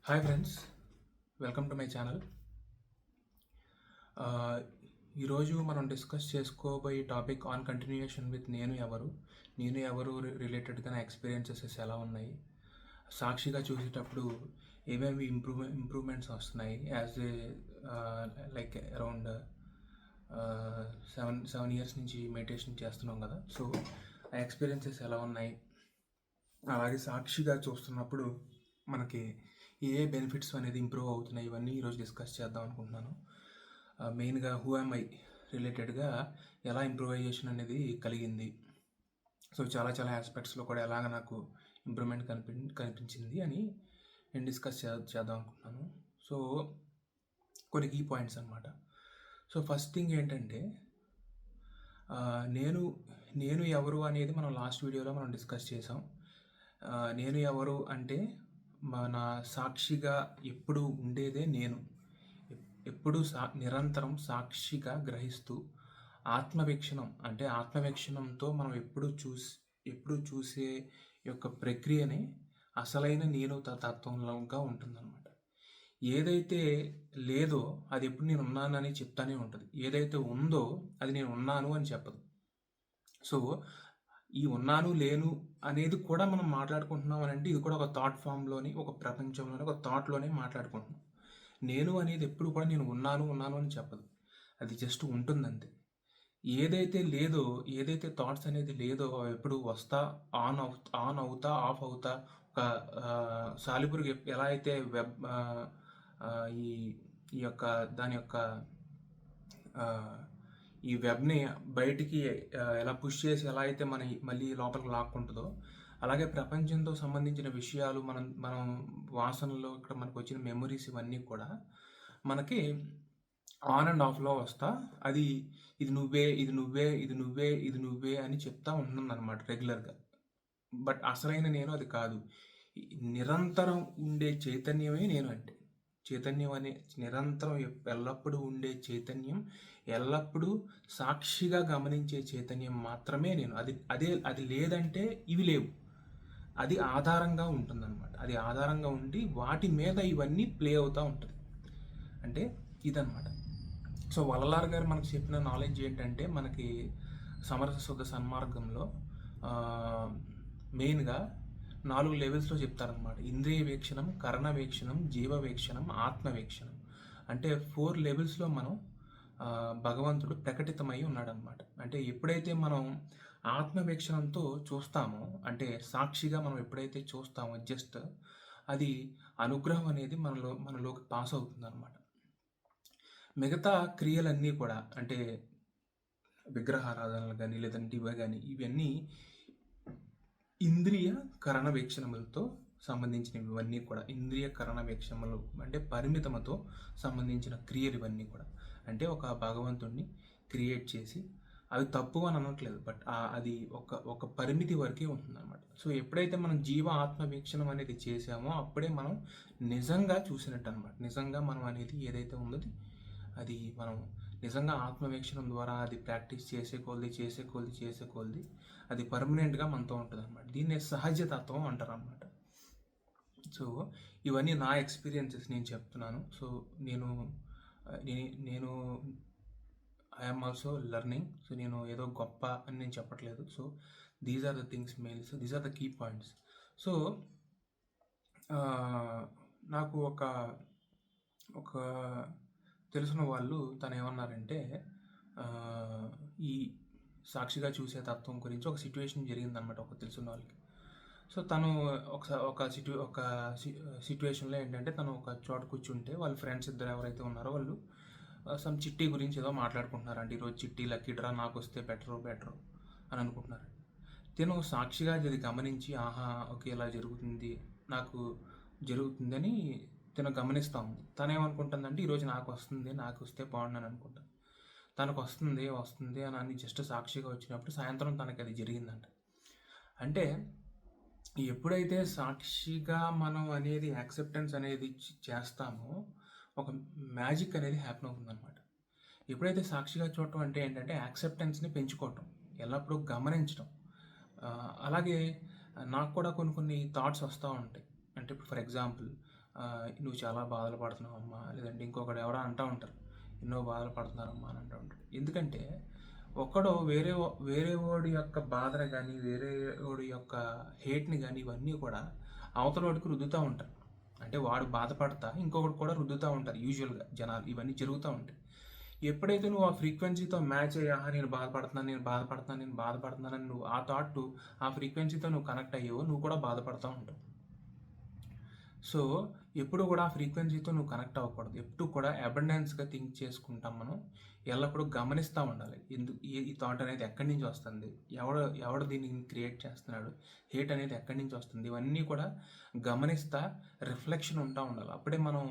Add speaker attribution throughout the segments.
Speaker 1: Hi friends, welcome to my channel. ఈరోజు మనం discuss చేసుకోబోయే టాపిక్ ఆన్ కంటిన్యూయేషన్ విత్ నేను ఎవరు రిలేటెడ్గా నా ఎక్స్పీరియన్సెస్ ఎలా ఉన్నాయి, సాక్షిగా చూసేటప్పుడు ఏమేమి ఇంప్రూవ్మెంట్స్ వస్తున్నాయి as a like around 7 years నుంచి మెడిటేషన్ చేస్తున్నాం కదా. సో ఆ ఎక్స్పీరియన్సెస్ ఎలా ఉన్నాయి, అలాగే సాక్షిగా చూస్తున్నప్పుడు మనకి ఏ బెనిఫిట్స్ అనేది ఇంప్రూవ్ అవుతున్నాయి, ఇవన్నీ ఈరోజు డిస్కస్ చేద్దాం అనుకుంటున్నాను. మెయిన్గా హూ యామ్ ఐ రిలేటెడ్గా ఎలా ఇంప్రూవైజేషన్ అనేది కలిగింది, సో చాలా ఆస్పెక్ట్స్లో కూడా ఎలాగ నాకు ఇంప్రూవ్మెంట్ కనిపించింది అని నేను డిస్కస్ చేద్దాం అనుకుంటున్నాను. సో కొన్ని కీ పాయింట్స్ అనమాట. సో ఫస్ట్ థింగ్ ఏంటంటే, నేను ఎవరు అనేది మనం లాస్ట్ వీడియోలో మనం డిస్కస్ చేసాం. నేను ఎవరు అంటే మన సాక్షిగా ఎప్పుడు ఉండేదే నేను, ఎప్పుడు నిరంతరం సాక్షిగా గ్రహిస్తూ ఆత్మవీక్షణంతో మనం ఎప్పుడు చూసే యొక్క ప్రక్రియనే అసలైన నేను తత్వంగా ఉంటుందన్నమాట. ఏదైతే లేదో అది ఎప్పుడు నేను ఉన్నానని చెప్తానే ఉంటుంది, ఏదైతే ఉందో అది నేను ఉన్నాను అని చెప్పదు. సో ఈ ఉన్నాను లేను అనేది కూడా మనం మాట్లాడుకుంటున్నాం అని అంటే ఇది కూడా ఒక థాట్ ఫామ్లోని, ఒక ప్రపంచంలోని, ఒక థాట్లోనే మాట్లాడుకుంటున్నాం. నేను అనేది ఎప్పుడు కూడా నేను ఉన్నాను అని చెప్పదు, అది జస్ట్ ఉంటుందంతే. ఏదైతే థాట్స్ అనేది లేదో ఎప్పుడు వస్తా ఆన్ అవుతా ఆఫ్ అవుతా. ఒక సాలిపురుగు ఎలా అయితే ఈ యొక్క దాని యొక్క ఈ వెబ్ని బయటికి ఎలా పుష్ చేసి ఎలా అయితే మళ్ళీ లోపలికి లాక్కుంటుందో, అలాగే ప్రపంచంతో సంబంధించిన విషయాలు మనం వాసనలో ఇక్కడ మనకు వచ్చిన మెమరీస్ ఇవన్నీ కూడా మనకి ఆన్ అండ్ ఆఫ్లో వస్తా అది ఇది నువ్వే అని చెప్తా ఉంటుందన్నమాట రెగ్యులర్గా. బట్ అసలైన నేను అది కాదు, నిరంతరం ఉండే చైతన్యమే నేను. అంటే చైతన్యం అనే నిరంతరం ఎల్లప్పుడూ ఉండే చైతన్యం, ఎల్లప్పుడూ సాక్షిగా గమనించే చైతన్యం మాత్రమే నేను. అది లేదంటే ఇవి లేవు, అది ఆధారంగా ఉంటుందన్నమాట. అది ఆధారంగా ఉండి వాటి మీద ఇవన్నీ ప్లే అవుతూ ఉంటుంది. అంటే ఇదన్నమాట. సో వల్లలార్ గారు మనకు చెప్పిన నాలెడ్జ్ ఏంటంటే, మనకి సమరస శుద్ధ సన్మార్గంలో మెయిన్గా 4 లెవెల్స్లో చెప్తారనమాట. ఇంద్రియ వీక్షణం, కర్ణ వీక్షణం, జీవ వీక్షణం, ఆత్మవీక్షణం. అంటే 4 లెవెల్స్లో మనం భగవంతుడు ప్రకటితమై ఉన్నాడనమాట. అంటే ఎప్పుడైతే మనం ఆత్మవీక్షణంతో చూస్తామో, అంటే సాక్షిగా మనం ఎప్పుడైతే చూస్తామో జస్ట్ అది అనుగ్రహం అనేది మనలోకి పాస్ అవుతుంది అనమాట. మిగతా క్రియలన్నీ కూడా, అంటే విగ్రహారాధనలు కానీ లేదంటే ఇవన్నీ ఇంద్రియ కరణ వీక్షణములతో సంబంధించినవి. ఇవన్నీ కూడా ఇంద్రియ కరణ వీక్షణములు అంటే పరిమితమతో సంబంధించిన క్రియలు ఇవన్నీ కూడా. అంటే ఒక భగవంతుడిని క్రియేట్ చేసి, అవి తప్పు అని అనట్లేదు, బట్ అది ఒక పరిమితి వరకే ఉంటుందన్నమాట. సో ఎప్పుడైతే మనం జీవ ఆత్మ వీక్షణం అనేది చేసామో అప్పుడే మనం నిజంగా చూసినట్టు అనమాట. నిజంగా మనం అనేది ఏదైతే ఉందో అది మనం నిజంగా ఆత్మవీక్షణం ద్వారా అది ప్రాక్టీస్ చేసే కొద్ది అది పర్మనెంట్గా మనతో ఉంటుంది అనమాట. దీన్నే సహజతత్వం అంటారు అనమాట. సో ఇవన్నీ నా ఎక్స్పీరియన్సెస్ నేను చెప్తున్నాను. సో నేను ఐఎమ్ ఆల్సో లెర్నింగ్. సో నేను ఏదో గొప్ప అని నేను చెప్పట్లేదు. So these are the things main. So these are the key points. So నాకు ఒక తెలిసిన వాళ్ళు తను ఏమన్నారంటే, ఈ సాక్షిగా చూసే తత్వం గురించి ఒక సిచ్యువేషన్ జరిగిందనమాట ఒక తెలిసిన వాళ్ళకి. సో తను ఒక సిచ్యువేషన్లో ఏంటంటే, తను ఒక చోట కూర్చుంటే వాళ్ళ ఫ్రెండ్స్ ఇద్దరు ఎవరైతే ఉన్నారో వాళ్ళు సమ్ చిట్టి గురించి ఏదో మాట్లాడుకుంటున్నారు. అంటే ఈరోజు చిట్టి లక్కీ డ్రా నాకు వస్తే బెటరు అని అనుకుంటున్నారు. తను సాక్షిగా అది గమనించి, ఓకే ఇలా నాకు జరుగుతుందని తను గమనిస్తూ ఉంది. తను ఏమనుకుంటుందంటే, ఈరోజు నాకు వస్తే బాగుండని అనుకుంటాను. తనకు వస్తుంది అని జస్ట్ సాక్షిగా వచ్చినప్పుడు సాయంత్రం తనకి అది జరిగిందంట. అంటే ఎప్పుడైతే సాక్షిగా మనం అనేది యాక్సెప్టెన్స్ అనేది చేస్తామో ఒక మ్యాజిక్ అనేది హ్యాపీ అవుతుందన్నమాట. ఎప్పుడైతే సాక్షిగా చూడటం అంటే ఏంటంటే యాక్సెప్టెన్స్ని పెంచుకోవటం, ఎల్లప్పుడూ గమనించడం. అలాగే నాకు కూడా కొన్ని థాట్స్ వస్తూ ఉంటాయి. అంటే ఇప్పుడు ఫర్ ఎగ్జాంపుల్ నువ్వు చాలా బాధలు పడుతున్నావమ్మా, లేదంటే ఇంకొకడు ఎవరో అంటూ ఉంటారు, ఎన్నో బాధలు పడుతున్నారమ్మా అని అంటూ ఉంటాడు. ఎందుకంటే ఒక్కడో వేరే వాడి యొక్క బాధను కానీ, వేరే వాడి యొక్క హేట్ని కానీ, ఇవన్నీ కూడా అవతల వాడికి రుద్దుతూ ఉంటారు. అంటే వాడు బాధపడతా ఇంకొకటి కూడా రుద్దుతూ ఉంటారు యూజువల్గా జనాలు. ఇవన్నీ జరుగుతూ ఉంటాయి. ఎప్పుడైతే నువ్వు ఆ ఫ్రీక్వెన్సీతో మ్యాచ్ అయ్యా, నేను బాధపడుతున్నానని నువ్వు ఆ థాట్, ఆ ఫ్రీక్వెన్సీతో నువ్వు కనెక్ట్ అయ్యావో, నువ్వు కూడా బాధపడుతూ ఉంటావు. సో ఎప్పుడు కూడా ఆ ఫ్రీక్వెన్సీతో నువ్వు కనెక్ట్ అవ్వకూడదు. ఎప్పుడు కూడా అబండెన్స్గా థింక్ చేసుకుంటాం మనం. ఎల్లప్పుడూ గమనిస్తూ ఉండాలి. ఈ థాట్ అనేది ఎక్కడి నుంచి వస్తుంది, ఎవడు దీన్ని క్రియేట్ చేస్తున్నాడు, హేట్ అనేది ఎక్కడి నుంచి వస్తుంది, ఇవన్నీ కూడా గమనిస్తా రిఫ్లెక్షన్ ఉంటా ఉండాలి. అప్పుడే మనం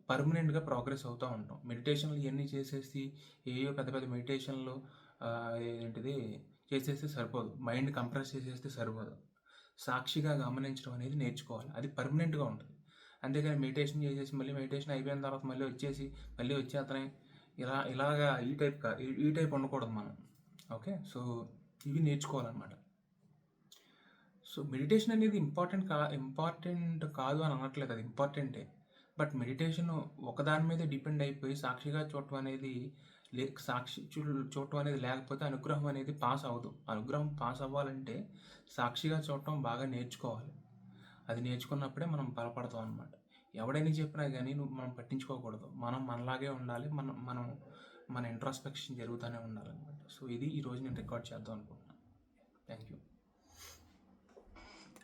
Speaker 1: పర్మనెంట్గా ప్రోగ్రెస్ అవుతూ ఉంటాం. మెడిటేషన్లు ఇవన్నీ చేసేసి ఏయో పెద్ద పెద్ద మెడిటేషన్లు ఏంటిది చేసేస్తే సరిపోదు, మైండ్ కంప్రెస్ చేసేస్తే సరిపోదు. సాక్షిగా గమనించడం అనేది నేర్చుకోవాలి. అది పర్మనెంట్గా ఉంటుంది. అంతేగాని మెడిటేషన్ చేసేసి మళ్ళీ మెడిటేషన్ అయిపోయిన తర్వాత మళ్ళీ వచ్చేతనే ఇలాగా ఈ టైప్ ఉండకూడదు మనం. ఓకే, సో ఇవి నేర్చుకోవాలన్నమాట. సో మెడిటేషన్ అనేది ఇంపార్టెంట్ కాదు అని అనట్లేదు, అది ఇంపార్టెంటే. బట్ మెడిటేషన్ ఒకదాని మీద డిపెండ్ అయిపోయి సాక్షిగా చూడటం అనేది చూడటం అనేది లేకపోతే అనుగ్రహం అనేది పాస్ అవ్వదు. అనుగ్రహం పాస్ అవ్వాలంటే సాక్షిగా చూడటం బాగా నేర్చుకోవాలి. అది నేర్చుకున్నప్పుడే మనం బలపడతాం అనమాట. ఎవడైనా చెప్పినా కానీ మనం పట్టించుకోకూడదు. మనం మనలాగే ఉండాలి. మన ఇంట్రాస్పెక్షన్ జరుగుతూనే ఉండాలన్నమాట. సో ఇది ఈరోజు నేను రికార్డ్ చేద్దాం అనుకుంటున్నాను. Thank you.